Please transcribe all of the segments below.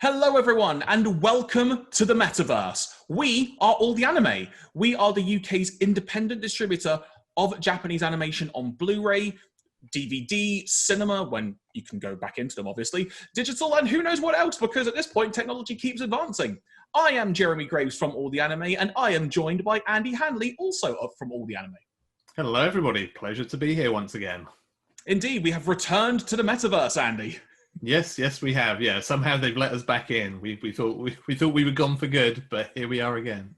Hello everyone and welcome to the Metaverse. We are All the Anime. We are the UK's independent distributor of Japanese animation on Blu-ray, DVD, cinema, when you can go back into them obviously, digital and who knows what else, because at this point technology keeps advancing. I am Jeremy Graves from All the Anime and I am joined by Andy Hanley, also from All the Anime. Hello everybody, pleasure to be here once again. Indeed, we have returned to the Metaverse, Andy. Yes, we have. Yeah, somehow they've let us back in. We thought we were gone for good, but here we are again.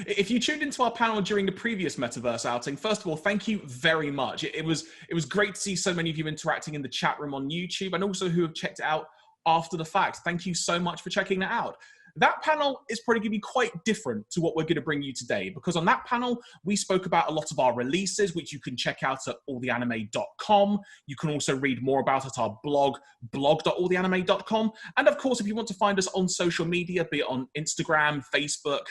If you tuned into our panel during the previous Metaverse outing, first of all, thank you very much. It was great to see so many of you interacting in the chat room on YouTube, and also who have checked it out after the fact. Thank you so much for checking that out. That panel is probably going to be quite different to what we're going to bring you today, because on that panel, we spoke about a lot of our releases, which you can check out at alltheanime.com. You can also read more about at our blog, blog.alltheanime.com. And of course, if you want to find us on social media, be it on Instagram, Facebook,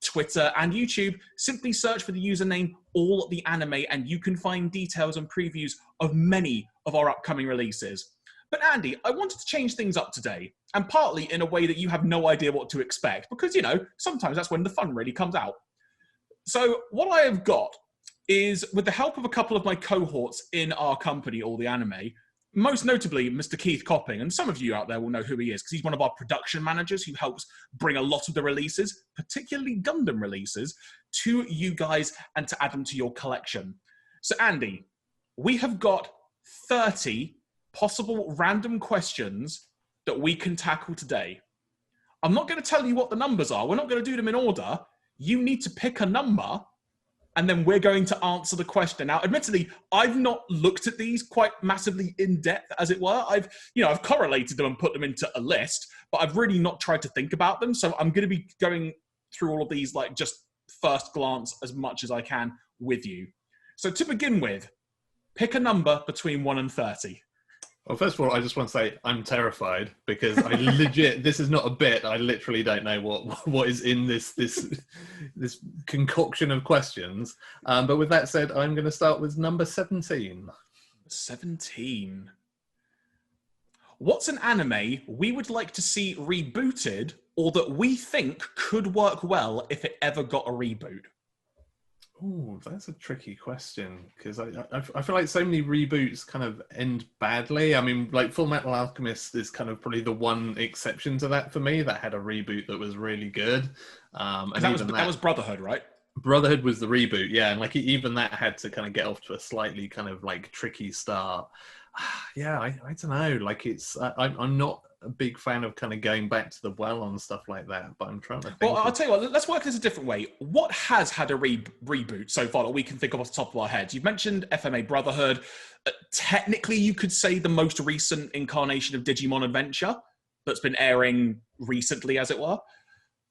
Twitter, and YouTube, simply search for the username All the Anime, and you can find details and previews of many of our upcoming releases. But Andy, I wanted to change things up today, and partly in a way that you have no idea what to expect, because, you know, sometimes that's when the fun really comes out. So what I have got is, with the help of a couple of my cohorts in our company, All the Anime, most notably Mr. Keith Copping, and some of you out there will know who he is, because he's one of our production managers who helps bring a lot of the releases, particularly Gundam releases, to you guys and to add them to your collection. So Andy, we have got 30 possible random questions that we can tackle today. I'm not going to tell you what the numbers are. We're not going to do them in order. You need to pick a number, and then we're going to answer the question. Now, admittedly, I've not looked at these quite massively in depth, as it were. I've correlated them and put them into a list, but I've really not tried to think about them. So I'm going to be going through all of these, like, just first glance as much as I can with you. So to begin with, pick a number between 1 and 30. Well, first of all, I just want to say I'm terrified, because I legit, this is not a bit, I literally don't know what is in this concoction of questions. But with that said, I'm going to start with number 17. 17. What's an anime we would like to see rebooted, or that we think could work well if it ever got a reboot? Oh, that's a tricky question, because I feel like so many reboots kind of end badly. I mean, like Full Metal Alchemist is kind of probably the one exception to that for me, that had a reboot that was really good. And that was Brotherhood, right? Brotherhood was the reboot, yeah, and like even that had to kind of get off to a slightly kind of like tricky start. Yeah, I don't know. Like I'm not a big fan of kind of going back to the well on stuff like that, but I'm trying to think. Well, I'll tell you what, let's work this a different way. What has had a reboot so far that we can think of off the top of our heads? You've mentioned FMA Brotherhood. Technically, you could say the most recent incarnation of Digimon Adventure that's been airing recently, as it were,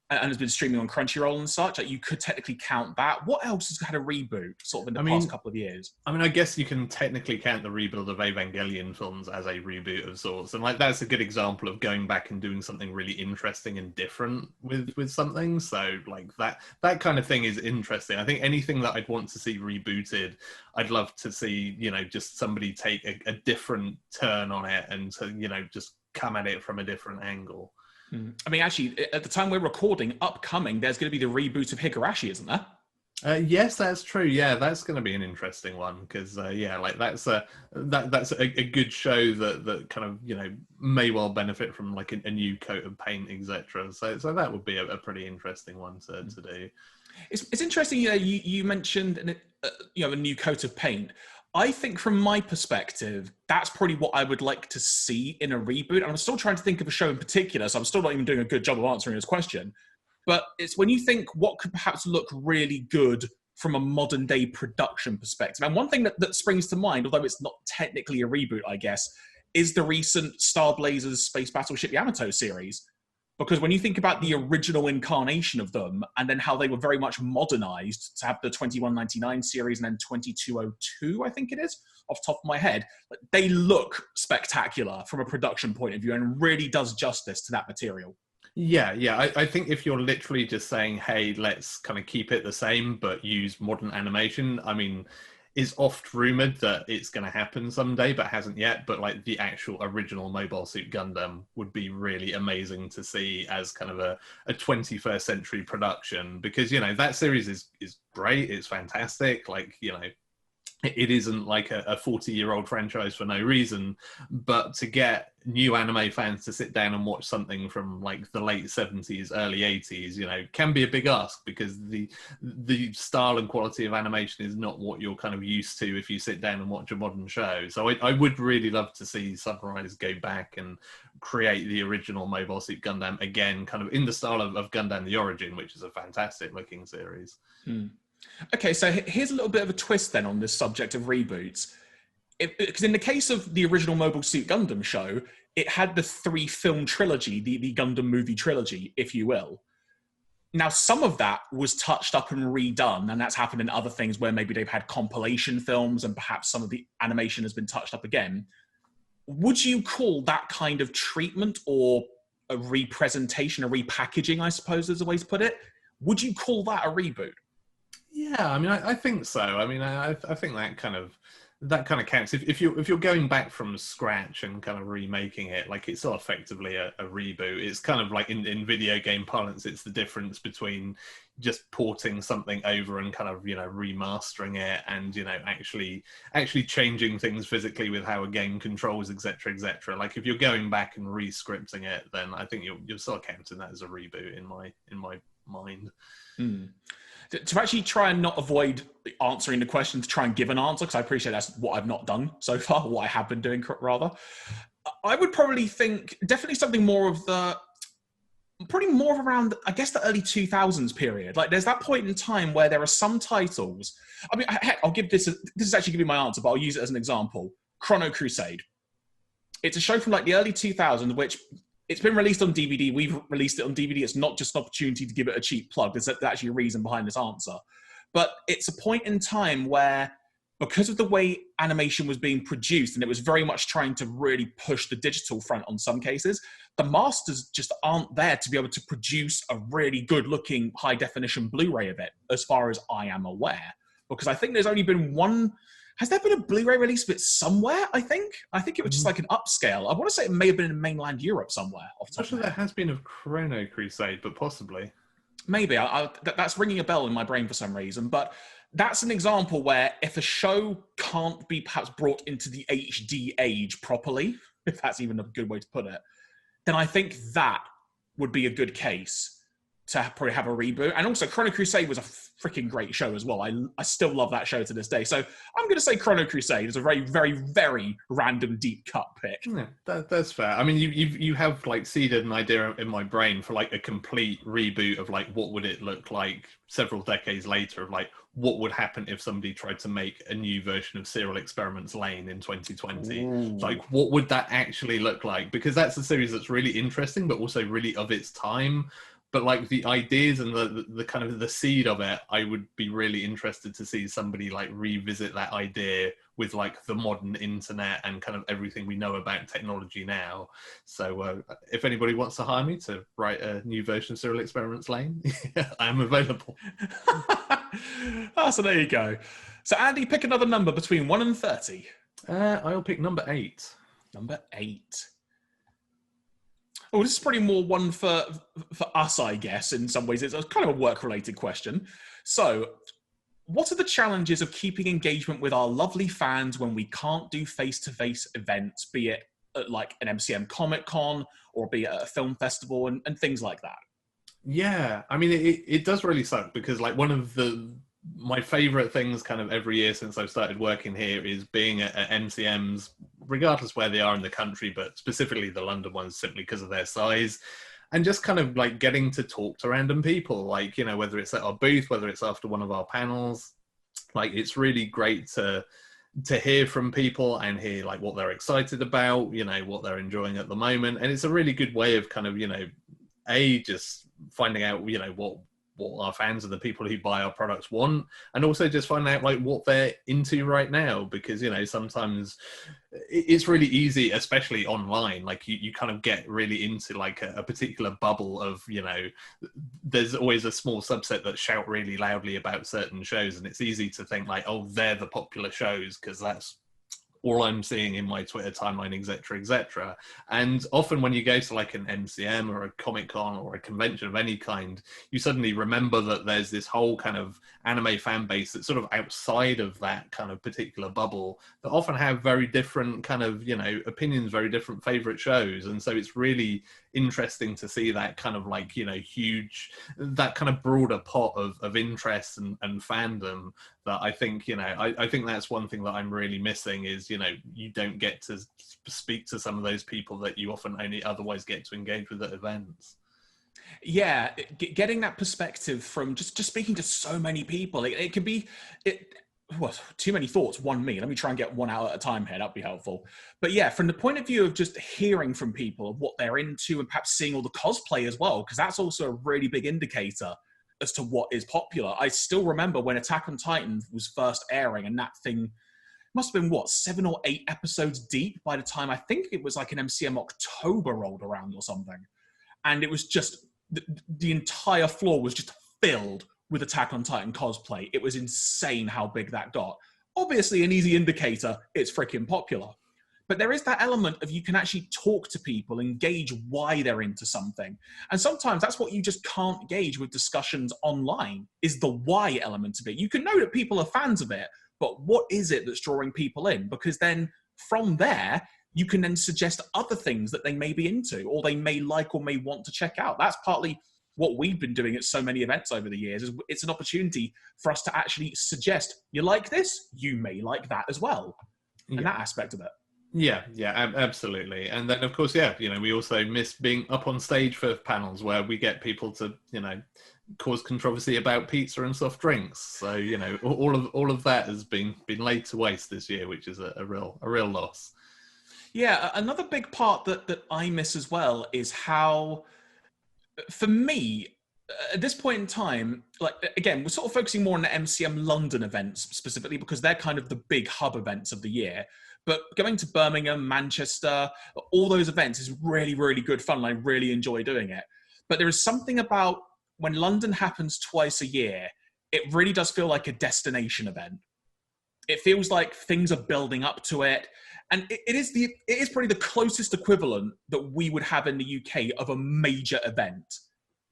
and has been streaming on Crunchyroll and such. Like, you could technically count that. What else has had a reboot sort of in the past couple of years? I mean, I guess you can technically count the rebuild of Evangelion films as a reboot of sorts. And like that's a good example of going back and doing something really interesting and different with something. So like that kind of thing is interesting. I think anything that I'd want to see rebooted, I'd love to see, you know, just somebody take a different turn on it and to, you know, just come at it from a different angle. I mean, actually, at the time we're recording, upcoming, there's going to be the reboot of Higurashi, isn't there? Yes, that's true. Yeah, that's going to be an interesting one, because yeah, like that's a good show that kind of, you know, may well benefit from like a new coat of paint, etc. So that would be a pretty interesting one to do. It's interesting. You know, you mentioned a new coat of paint. I think from my perspective, that's probably what I would like to see in a reboot. And I'm still trying to think of a show in particular, so I'm still not even doing a good job of answering this question. But it's when you think what could perhaps look really good from a modern day production perspective. And one thing that springs to mind, although it's not technically a reboot, I guess, is the recent Star Blazers Space Battleship Yamato series. Because when you think about the original incarnation of them, and then how they were very much modernized to have the 2199 series and then 2202, I think it is, off the top of my head, they look spectacular from a production point of view and really does justice to that material. Yeah. I think if you're literally just saying, hey, let's kind of keep it the same, but use modern animation, I mean, is oft rumored that it's going to happen someday, but hasn't yet. But like the actual original Mobile Suit Gundam would be really amazing to see as kind of a 21st century production, because, you know, that series is great. It's fantastic. Like, you know, it isn't like a 40-year-old franchise for no reason, but to get new anime fans to sit down and watch something from like the late 70s, early 80s, you know, can be a big ask, because the style and quality of animation is not what you're kind of used to if you sit down and watch a modern show. So I would really love to see Sunrise go back and create the original Mobile Suit Gundam again, kind of in the style of Gundam The Origin, which is a fantastic looking series. Okay, so here's a little bit of a twist then on this subject of reboots. Because in the case of the original Mobile Suit Gundam show, it had the 3-film trilogy, the Gundam movie trilogy, if you will. Now, some of that was touched up and redone, and that's happened in other things where maybe they've had compilation films and perhaps some of the animation has been touched up again. Would you call that kind of treatment, or a representation, a repackaging, I suppose is a way to put it, would you call that a reboot? Yeah, I mean, I think so. I mean, I think that kind of counts. If you're going back from scratch and kind of remaking it, like, it's not effectively a reboot. It's kind of like in video game parlance, it's the difference between just porting something over and kind of, you know, remastering it, and, you know, actually changing things physically with how a game controls, etc., etc. Like, if you're going back and re-scripting it, then I think you're sort of counting that as a reboot in my mind. To actually try and not avoid answering the question, to try and give an answer, because I appreciate that's what I've not done so far, what I have been doing rather, I would probably think definitely something more of around, I guess, the early 2000s period. Like, there's that point in time where there are some titles. I mean, heck, I'll give this is actually giving my answer, but I'll use it as an example. Chrono Crusade. It's a show from like the early 2000s, which it's been released on DVD. We've released it on DVD. It's not just an opportunity to give it a cheap plug. There's actually a reason behind this answer. But it's a point in time where, because of the way animation was being produced, and it was very much trying to really push the digital front on some cases, the masters just aren't there to be able to produce a really good-looking, high-definition Blu-ray of it, as far as I am aware. Because I think there's only been one... Has there been a Blu-ray release of it somewhere, I think? I think it was just like an upscale. I want to say it may have been in mainland Europe somewhere. I'm sure there has been of Chrono Crusade, but possibly. Maybe. That's ringing a bell in my brain for some reason. But that's an example where if a show can't be perhaps brought into the HD age properly, if that's even a good way to put it, then I think that would be a good case to probably have a reboot. And also, Chrono Crusade was a freaking great show as well. I still love that show to this day. So I'm going to say Chrono Crusade is a very, very, very random deep cut pick. Yeah, that's fair. I mean, you have like seeded an idea in my brain for like a complete reboot of like what would it look like several decades later, of like what would happen if somebody tried to make a new version of Serial Experiments Lane in 2020. Ooh. Like, what would that actually look like? Because that's a series that's really interesting, but also really of its time. But like the ideas and the kind of the seed of it, I would be really interested to see somebody like revisit that idea with like the modern internet and kind of everything we know about technology now. So if anybody wants to hire me to write a new version of Serial Experiments Lane, I am available. So there you go. So Andy, pick another number between 1 and 30. I'll pick number 8. Number 8. Oh, this is probably more one for us, I guess, in some ways. It's kind of a work-related question. So, what are the challenges of keeping engagement with our lovely fans when we can't do face-to-face events, be it at like an MCM Comic-Con or be it at a film festival and things like that? Yeah, I mean, it does really suck, because like one of my favorite things kind of every year since I've started working here is being at MCMs, regardless where they are in the country, but specifically the London ones, simply because of their size, and just kind of like getting to talk to random people, like, you know, whether it's at our booth, whether it's after one of our panels. Like, it's really great to hear from people and hear like what they're excited about, you know, what they're enjoying at the moment. And it's a really good way of kind of, you know, just finding out, you know, what our fans and the people who buy our products want, and also just finding out like what they're into right now, because sometimes it's really easy, especially online, like you kind of get really into like a particular bubble of there's always a small subset that shout really loudly about certain shows, and it's easy to think like, oh, they're the popular shows because that's all I'm seeing in my Twitter timeline, etc., etc. And often when you go to like an MCM or a Comic-Con or a convention of any kind, you suddenly remember that there's this whole kind of anime fan base that's sort of outside of that kind of particular bubble that often have very different kind of, opinions, very different favorite shows. And so it's really interesting to see that kind of like, huge, that kind of broader pot of interest and fandom that I think, I think that's one thing that I'm really missing is, you don't get to speak to some of those people that you often only otherwise get to engage with at events. Yeah, getting that perspective from just speaking to so many people, it can be, too many thoughts, one me. Let me try and get one out at a time here. That'd be helpful. But yeah, from the point of view of just hearing from people of what they're into and perhaps seeing all the cosplay as well, because that's also a really big indicator as to what is popular. I still remember when Attack on Titan was first airing, and that thing must have been 7 or 8 episodes deep by the time I think it was like an MCM October rolled around or something. And it was just, the entire floor was just filled with Attack on Titan cosplay. It was insane how big that got. Obviously an easy indicator, it's freaking popular. But there is that element of you can actually talk to people and gauge why they're into something. And sometimes that's what you just can't gauge with discussions online, is the why element of it. You can know that people are fans of it, but what is it that's drawing people in? Because then from there, you can then suggest other things that they may be into or they may like or may want to check out. That's partly what we've been doing at so many events over the years. Is it's an opportunity for us to actually suggest, you like this, you may like that as well. And that aspect of it. Yeah, absolutely. And then, of course, we also miss being up on stage for panels where we get people to, cause controversy about pizza and soft drinks. So, all of that has been laid to waste this year, which is a real loss. Yeah, another big part that I miss as well is how, for me, at this point in time, like, again, we're sort of focusing more on the MCM London events specifically because they're kind of the big hub events of the year. But going to Birmingham, Manchester, all those events is really, really good fun. And I really enjoy doing it. But there is something about when London happens twice a year, it really does feel like a destination event. It feels like things are building up to it. And it is probably the closest equivalent that we would have in the UK of a major event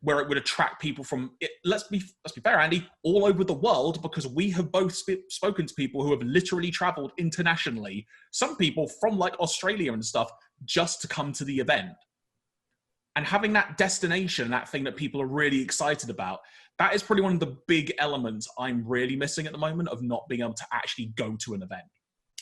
where it would attract people from, let's be fair, Andy, all over the world, because we have both spoken to people who have literally traveled internationally, some people from like Australia and stuff, just to come to the event. And having that destination, that thing that people are really excited about, that is probably one of the big elements I'm really missing at the moment of not being able to actually go to an event.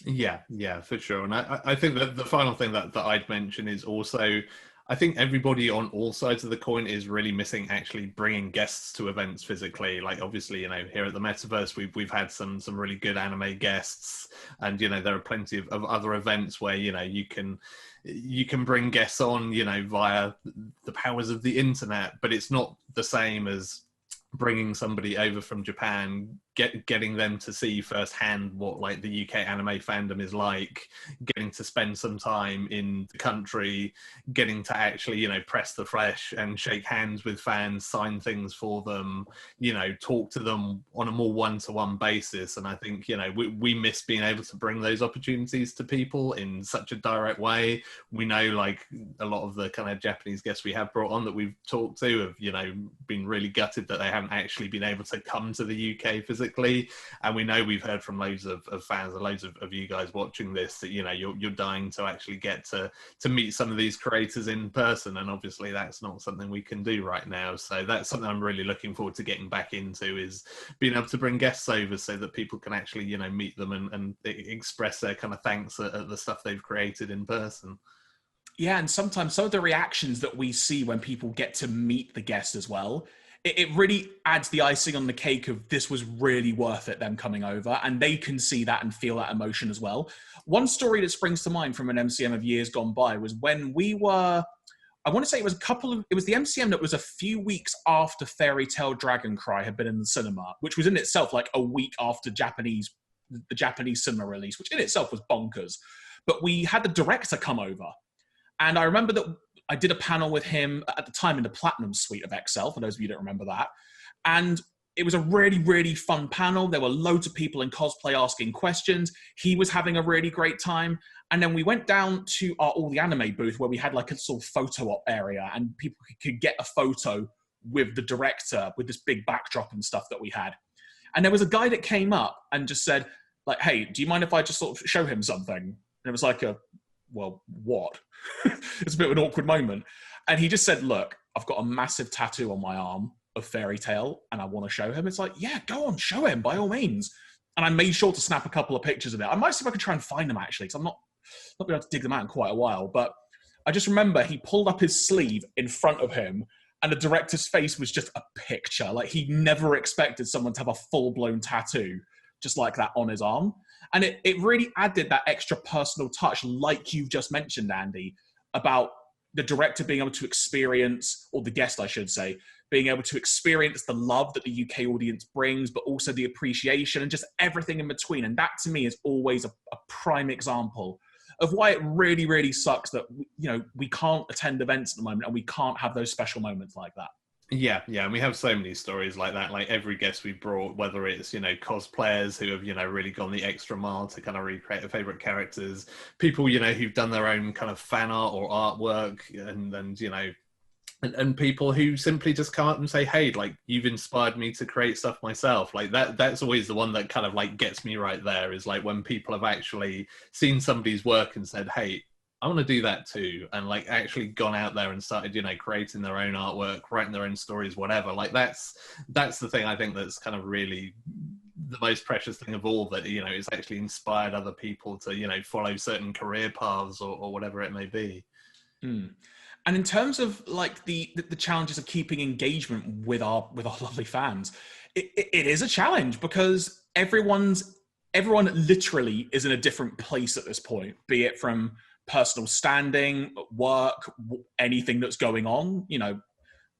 Yeah, for sure. And I think that the final thing that I'd mention is also, I think everybody on all sides of the coin is really missing actually bringing guests to events physically. Like, obviously, here at the Metaverse, we've had some really good anime guests, and there are plenty of other events where you can bring guests on via the powers of the internet, but it's not the same as bringing somebody over from Japan, getting them to see firsthand what like the UK anime fandom is like, getting to spend some time in the country, getting to actually press the flesh and shake hands with fans, sign things for them, talk to them on a more one-to-one basis. And I think we miss being able to bring those opportunities to people in such a direct way. We know like a lot of the kind of Japanese guests we have brought on that we've talked to have been really gutted that they haven't actually been able to come to the UK physically. And we know, we've heard from loads of fans and loads of you guys watching this that you're dying to actually get to meet some of these creators in person, and obviously that's not something we can do right now. So that's something I'm really looking forward to getting back into, is being able to bring guests over so that people can actually meet them and express their kind of thanks at the stuff they've created in person. Yeah, and sometimes some of the reactions that we see when people get to meet the guest as well, it really adds the icing on the cake of this was really worth it, them coming over, and they can see that and feel that emotion as well. One story that springs to mind from an MCM of years gone by was when we were I want to say it was it was the MCM that was a few weeks after Fairy Tail Dragon Cry had been in the cinema, which was in itself like a week after the Japanese cinema release, which in itself was bonkers. But we had the director come over, and I remember that I did a panel with him at the time in the Platinum Suite of Excel, for those of you who don't remember that. And it was a really, really fun panel. There were loads of people in cosplay asking questions. He was having a really great time. And then we went down to our All the Anime booth where we had like a sort of photo op area and people could get a photo with the director with this big backdrop and stuff that we had. And there was a guy that came up and just said, like, hey, do you mind if I just sort of show him something? And it was like well, what? It's a bit of an awkward moment. And he just said, look, I've got a massive tattoo on my arm of Fairy Tail and I want to show him. It's like, yeah, go on, show him by all means. And I made sure to snap a couple of pictures of it. I might see if I could try and find them actually, because I'm not been able to dig them out in quite a while. But I just remember he pulled up his sleeve in front of him and the director's face was just a picture. Like he never expected someone to have a full-blown tattoo just like that on his arm. And it really added that extra personal touch, like you've just mentioned, Andy, about the director being able to experience, or the guest, I should say, being able to experience the love that the UK audience brings, but also the appreciation and just everything in between. And that to me is always a prime example of why it really, really sucks that, you know, we can't attend events at the moment and we can't have those special moments like that. Yeah, and we have so many stories like that. Like every guest we brought, whether it's, you know, cosplayers who have, you know, really gone the extra mile to kind of recreate their favorite characters, people, you know, who've done their own kind of fan art or artwork, and you know, and people who simply just come up and say, hey, like, you've inspired me to create stuff myself. Like that's always the one that kind of like gets me right there, is like when people have actually seen somebody's work and said, hey, I want to do that too, and like actually gone out there and started, you know, creating their own artwork, writing their own stories, whatever. Like that's the thing I think that's kind of really the most precious thing of all, that, you know, it's actually inspired other people to, you know, follow certain career paths or whatever it may be. And in terms of like the challenges of keeping engagement with our lovely fans, it is a challenge because everyone literally is in a different place at this point, be it from personal standing, work, anything that's going on. You know,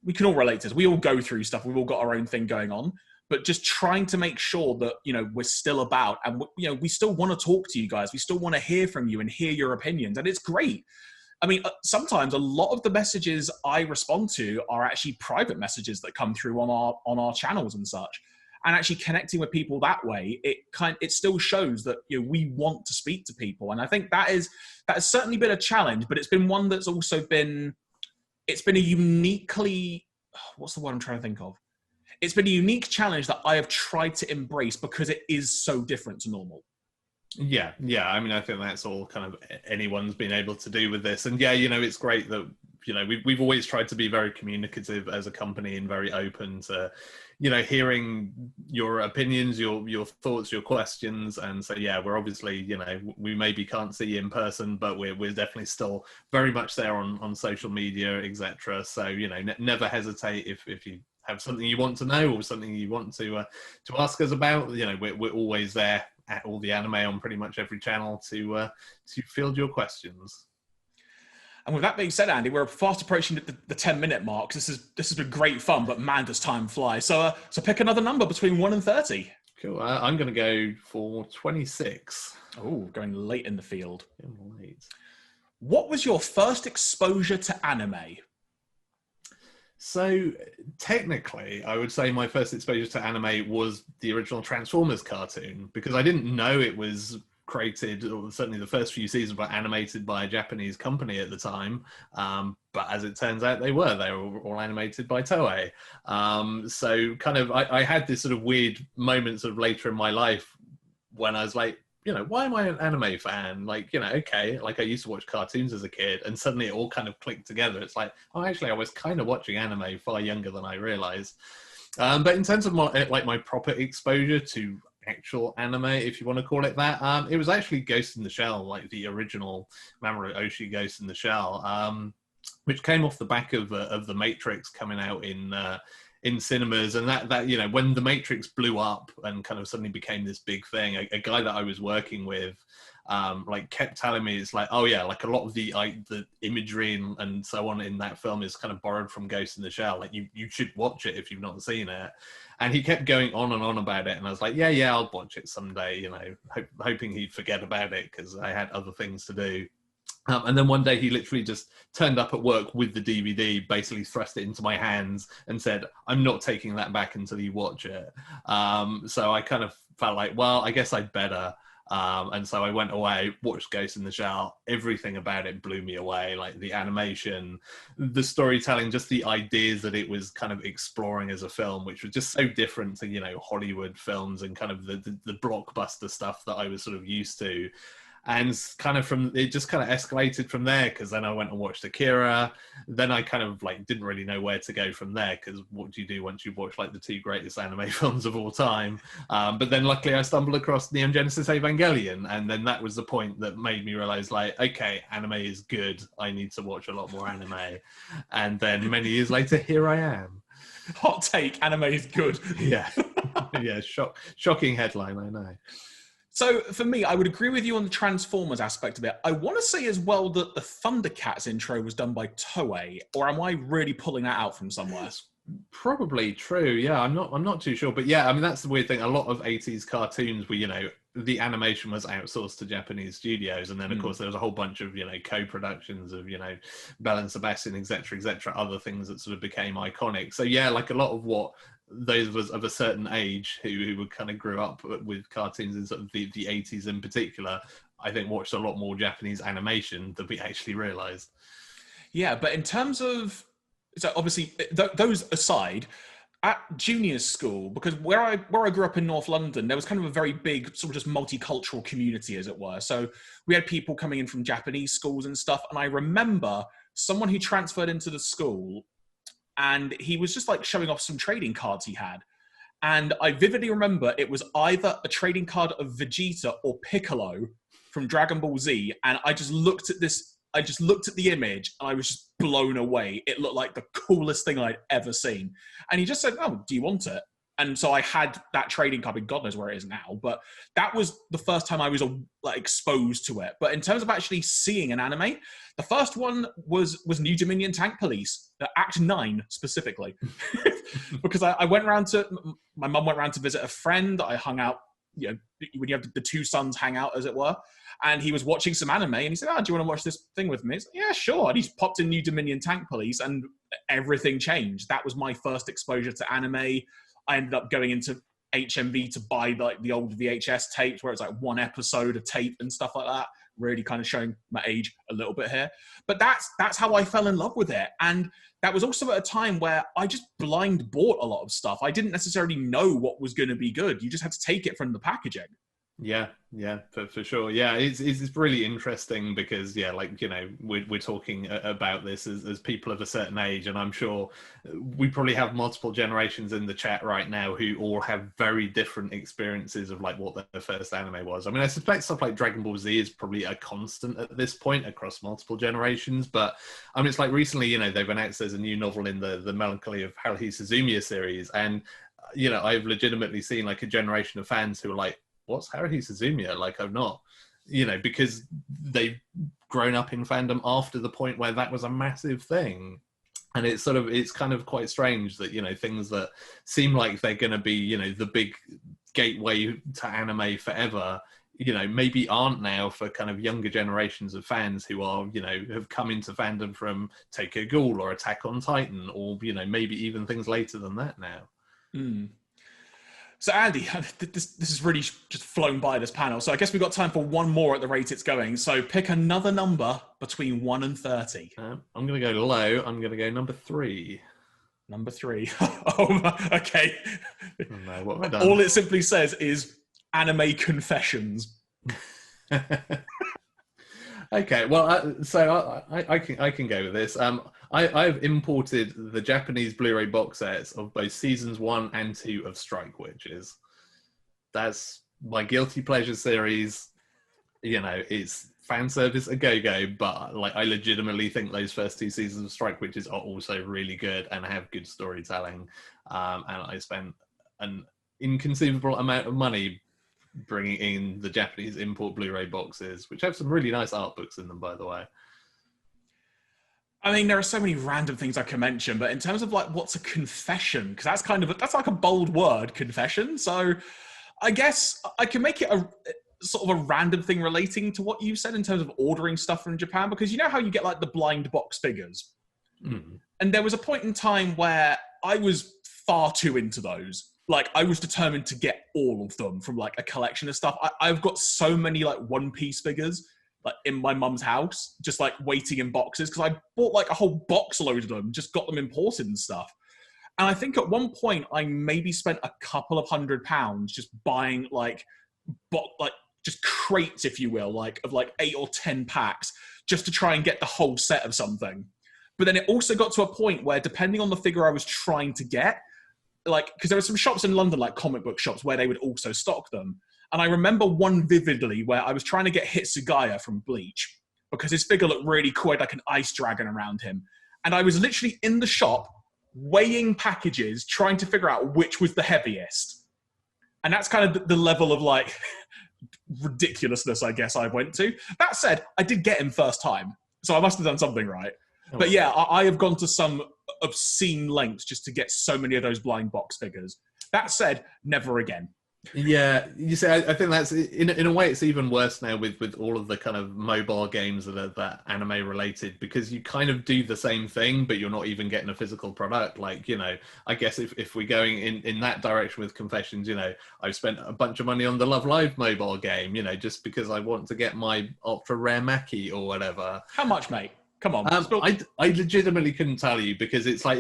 we can all relate to this. We all go through stuff. We've all got our own thing going on, but just trying to make sure that, you know, we're still about, and, you know, we still want to talk to you guys. We still want to hear from you and hear your opinions. And it's great. I mean, sometimes a lot of the messages I respond to are actually private messages that come through on our channels and such. And actually connecting with people that way, it still shows that, you know, we want to speak to people. And I think that has certainly been a challenge, but it's been one that's also been a uniquely, what's the word I'm trying to think of? It's been a unique challenge that I have tried to embrace because it is so different to normal. Yeah. I mean, I think that's all kind of anyone's been able to do with this. And yeah, you know, it's great that, you know, we've always tried to be very communicative as a company and very open to, you know, hearing your opinions, your thoughts, your questions. And so, yeah, we're obviously, you know, we maybe can't see you in person, but we're definitely still very much there on social media, etc. So, you know, never hesitate if you have something you want to know or something you want to ask us about. You know, we're always there at All the Anime on pretty much every channel to field your questions. And with that being said, Andy, we're fast approaching the 10-minute mark. This has been great fun, but man, does time fly. So pick another number between 1 and 30. Cool. I'm going to go for 26. Oh, going late in the field. Late. What was your first exposure to anime? So technically, I would say my first exposure to anime was the original Transformers cartoon, because I didn't know it was created, or certainly the first few seasons were animated by a Japanese company at the time. But as it turns out, they were all animated by Toei. So kind of, I had this sort of weird moment sort of later in my life when I was like, you know, why am I an anime fan? Like, you know, okay, like I used to watch cartoons as a kid, and suddenly it all kind of clicked together. It's like, oh, actually, I was kind of watching anime far younger than I realized. But in terms of my proper exposure to actual anime, if you want to call it that, it was actually Ghost in the Shell, like the original Mamoru Oshii Ghost in the Shell, which came off the back of The Matrix coming out in in cinemas, and that you know, when The Matrix blew up and kind of suddenly became this big thing, a guy that I was working with like kept telling me, it's like, oh yeah, like a lot of the imagery and so on in that film is kind of borrowed from Ghost in the Shell, like you should watch it if you've not seen it. And he kept going on and on about it, and I was like, yeah, I'll watch it someday, you know, hoping he'd forget about it because I had other things to do. And then one day he literally just turned up at work with the DVD, basically thrust it into my hands and said, I'm not taking that back until you watch it. So I kind of felt like, well, I guess I'd better. And so I went away, watched Ghost in the Shell. Everything about it blew me away, like the animation, the storytelling, just the ideas that it was kind of exploring as a film, which was just so different to, you know, Hollywood films and kind of the blockbuster stuff that I was sort of used to. And kind of it just kind of escalated from there, because then I went and watched Akira. Then I kind of like didn't really know where to go from there, because what do you do once you've watched like the 2 greatest anime films of all time? But then luckily I stumbled across Neon Genesis Evangelion, and then that was the point that made me realize, like, okay, anime is good. I need to watch a lot more anime. And then many years later, here I am. Hot take, anime is good. Yeah. Yeah, shocking headline, I know. So for me, I would agree with you on the Transformers aspect of it. I want to say as well that the Thundercats intro was done by Toei, or am I really pulling that out from somewhere? Probably true. Yeah, I'm not too sure, but yeah, I mean, that's the weird thing. A lot of 80s cartoons were, you know, the animation was outsourced to Japanese studios, and then of course there was a whole bunch of, you know, co-productions of, you know, Bell and Sebastian, etc., other things that sort of became iconic. So yeah, like a lot of what those of us of a certain age who were kind of grew up with cartoons in sort of the 80s in particular, I think watched a lot more Japanese animation than we actually realized. Yeah, but in terms of, so obviously those aside, at junior school, because where I grew up in North London, there was kind of a very big sort of just multicultural community, as it were. So we had people coming in from Japanese schools and stuff. And I remember someone who transferred into the school, and he was just like showing off some trading cards he had. And I vividly remember it was either a trading card of Vegeta or Piccolo from Dragon Ball Z. And I just looked at the image and I was just blown away. It looked like the coolest thing I'd ever seen. And he just said, oh, do you want it? And so I had that trading card, and God knows where it is now. But that was the first time I was like exposed to it. But in terms of actually seeing an anime, the first one was New Dominion Tank Police, Act 9 specifically. Because I went around my mum went around to visit a friend. I hung out, you know, when you have the two sons hang out, as it were. And he was watching some anime, and he said, do you want to watch this thing with me? I said, yeah, sure. And he popped in New Dominion Tank Police, and everything changed. That was my first exposure to anime. I ended up going into HMV to buy like the old VHS tapes where it's like one episode of tape and stuff like that, really kind of showing my age a little bit here. But that's how I fell in love with it. And that was also at a time where I just blind bought a lot of stuff. I didn't necessarily know what was going to be good. You just had to take it from the packaging. Yeah, for sure. Yeah, it's really interesting because, yeah, like, you know, we're talking about this as people of a certain age, and I'm sure we probably have multiple generations in the chat right now who all have very different experiences of like what their first anime was. I mean, I suspect stuff like Dragon Ball Z is probably a constant at this point across multiple generations, but I mean, it's like recently, you know, they've announced there's a new novel in the Melancholy of Haruhi Suzumiya series, and, you know, I've legitimately seen like a generation of fans who are like, what's Haruhi Suzumiya? Like, I'm not, you know, because they've grown up in fandom after the point where that was a massive thing. And it's kind of quite strange that, you know, things that seem like they're going to be, you know, the big gateway to anime forever, you know, maybe aren't now for kind of younger generations of fans who are, you know, have come into fandom from Tokyo Ghoul or Attack on Titan, or, you know, maybe even things later than that now. So Andy, this is really just flown by this panel. So I guess we've got time for one more at the rate it's going. So pick another number between 1 and 30. I'm going to go low. I'm going to go number 3. Number 3. Oh, okay. Oh no, what have I done? All it simply says is anime confessions. Okay, well, so I can go with this. I've imported the Japanese Blu-ray box sets of both seasons 1 and 2 of Strike Witches. That's my guilty pleasure series. You know, it's fan service a go-go, but like I legitimately think those first 2 seasons of Strike Witches are also really good and have good storytelling. And I spent an inconceivable amount of money bringing in the Japanese import Blu-ray boxes, which have some really nice art books in them, by the way. I mean, there are so many random things I can mention, but in terms of like what's a confession, because that's like a bold word, confession. So I guess I can make it a sort of a random thing relating to what you said in terms of ordering stuff from Japan, because you know how you get like the blind box figures? And there was a point in time where I was far too into those. Like I was determined to get all of them from like a collection of stuff. I've got so many like One Piece figures like in my mum's house, just like waiting in boxes, because I bought like a whole box load of them, just got them imported and stuff. And I think at one point I maybe spent a couple of £100 just buying like just crates, if you will, like of like 8 or 10 packs just to try and get the whole set of something. But then it also got to a point where, depending on the figure I was trying to get, like, because there were some shops in London, like comic book shops, where they would also stock them. And I remember one vividly where I was trying to get Hitsugaya from Bleach because his figure looked really cool, had like an ice dragon around him. And I was literally in the shop weighing packages, trying to figure out which was the heaviest. And that's kind of the level of like ridiculousness, I guess, I went to. That said, I did get him first time, so I must have done something right. But yeah, I have gone to some obscene lengths just to get so many of those blind box figures. That said, never again. Yeah, you see, I think that's in a way it's even worse now with all of the kind of mobile games that are that anime related, because you kind of do the same thing, but you're not even getting a physical product. Like, you know, I guess if we're going in that direction with Confessions, you know, I've spent a bunch of money on the Love Live mobile game, you know, just because I want to get my ultra rare Mackie or whatever. How much, mate? Come on. I legitimately couldn't tell you, because I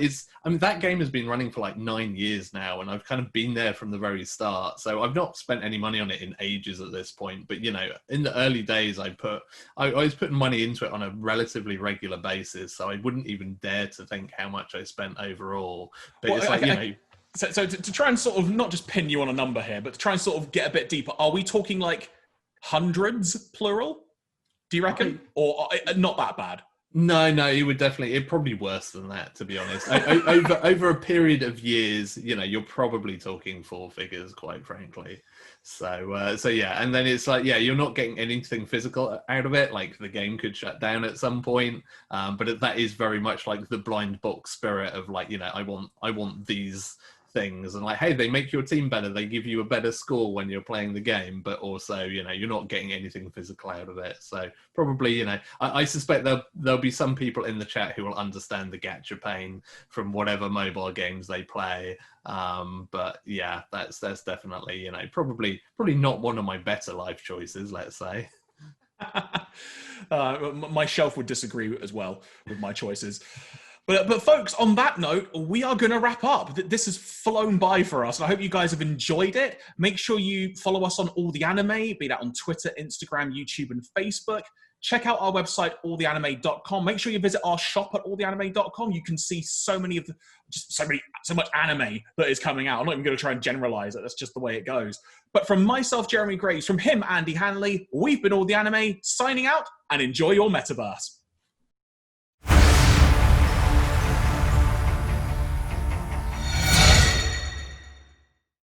mean, that game has been running for like 9 years now, and I've kind of been there from the very start. So I've not spent any money on it in ages at this point. But, you know, in the early days, I was putting money into it on a relatively regular basis. So I wouldn't even dare to think how much I spent overall. But it's like, you know... So to try and sort of not just pin you on a number here, but to try and sort of get a bit deeper, are we talking like hundreds, plural? Do you reckon? Or not that bad? No, it'd probably worse than that, to be honest. over a period of years, you know, you're probably talking 4 figures, quite frankly. So yeah, and then it's like, yeah, you're not getting anything physical out of it. Like the game could shut down at some point, but that is very much like the blind box spirit of like, you know, I want these things, and like, hey, they make your team better, they give you a better score when you're playing the game, but also, you know, you're not getting anything physical out of it. So probably, you know, I suspect there'll be some people in the chat who will understand the gacha pain from whatever mobile games they play, but yeah, that's definitely, you know, probably not one of my better life choices, let's say. My shelf would disagree as well with my choices. But folks, on that note, we are going to wrap up. This has flown by for us, and I hope you guys have enjoyed it. Make sure you follow us on All the Anime, be that on Twitter, Instagram, YouTube, and Facebook. Check out our website, alltheanime.com. Make sure you visit our shop at alltheanime.com. You can see so much anime that is coming out. I'm not even going to try and generalize it. That's just the way it goes. But from myself, Jeremy Graves, from him, Andy Hanley, we've been All the Anime, signing out, and enjoy your metaverse.